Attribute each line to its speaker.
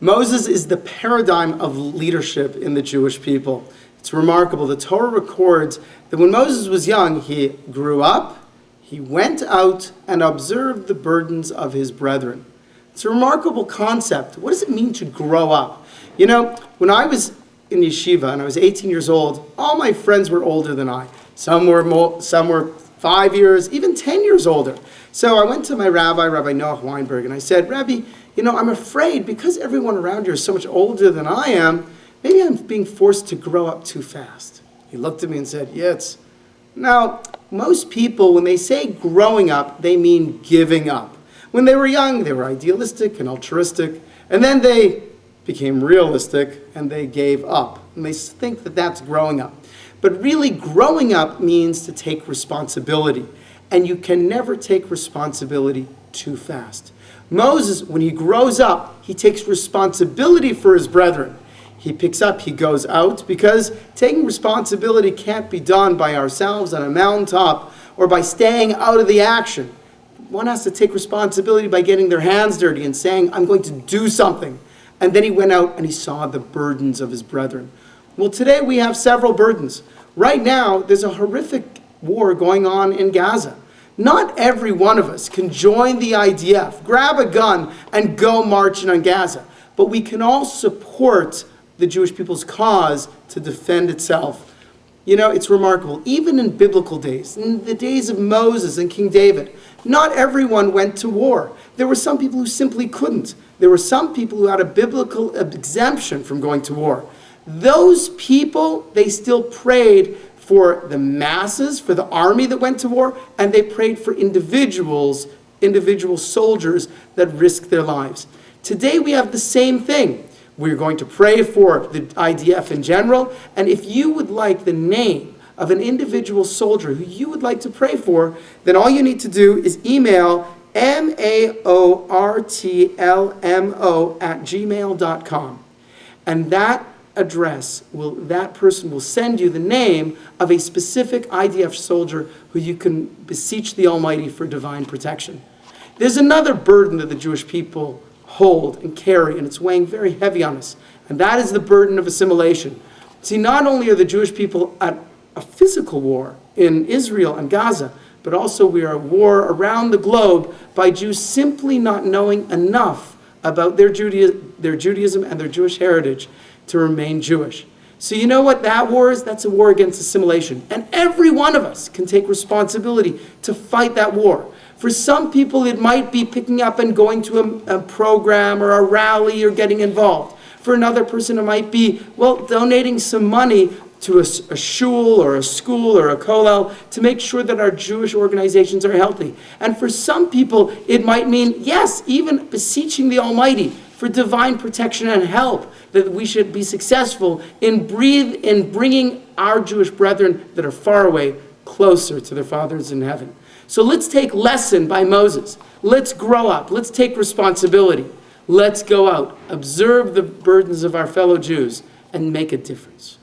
Speaker 1: Moses is the paradigm of leadership in the Jewish people. It's remarkable. The Torah records that when Moses was young, he grew up, he went out and observed the burdens of his brethren. It's a remarkable concept. What does it mean to grow up? You know, when I was in yeshiva and I was 18 years old, all my friends were older than I. Some were 5 years, even 10 years older. So I went to my rabbi, Rabbi Noach Weinberg, and I said, Rabbi, you know, I'm afraid because everyone around here is so much older than I am, maybe I'm being forced to grow up too fast. He looked at me and said, yes. Now, most people, when they say growing up, they mean giving up. When they were young, they were idealistic and altruistic, and then they became realistic and they gave up. And they think that that's growing up. But really, growing up means to take responsibility. And you can never take responsibility too fast. Moses, when he grows up, he takes responsibility for his brethren. He picks up, he goes out, because taking responsibility can't be done by ourselves on a mountaintop or by staying out of the action. One has to take responsibility by getting their hands dirty and saying, I'm going to do something. And then he went out and he saw the burdens of his brethren. Well, today we have several burdens. Right now, there's a horrific war going on in Gaza. Not every one of us can join the IDF, grab a gun, and go marching on Gaza. But we can all support the Jewish people's cause to defend itself. You know, it's remarkable. Even in biblical days, in the days of Moses and King David, not everyone went to war. There were some people who simply couldn't. There were some people who had a biblical exemption from going to war. Those people, they still prayed for the masses, for the army that went to war, and they prayed for individual soldiers that risked their lives. Today we have the same thing. We're going to pray for the IDF in general, and if you would like the name of an individual soldier who you would like to pray for, then all you need to do is email maortlmo@gmail.com. And that person will send you the name of a specific IDF soldier who you can beseech the Almighty for divine protection. There's another burden that the Jewish people hold and carry, and it's weighing very heavy on us, and that is the burden of assimilation. See, not only are the Jewish people at a physical war in Israel and Gaza, but also we are at war around the globe by Jews simply not knowing enough about their Judaism and their Jewish heritage to remain Jewish. So you know what that war is? That's a war against assimilation. And every one of us can take responsibility to fight that war. For some people, it might be picking up and going to a program or a rally or getting involved. For another person, it might be, donating some money to a shul or a school or a kollel to make sure that our Jewish organizations are healthy. And for some people, it might mean, yes, even beseeching the Almighty for divine protection and help, that we should be successful in bringing our Jewish brethren that are far away closer to their fathers in heaven. So let's take lesson by Moses. Let's grow up. Let's take responsibility. Let's go out, observe the burdens of our fellow Jews, and make a difference.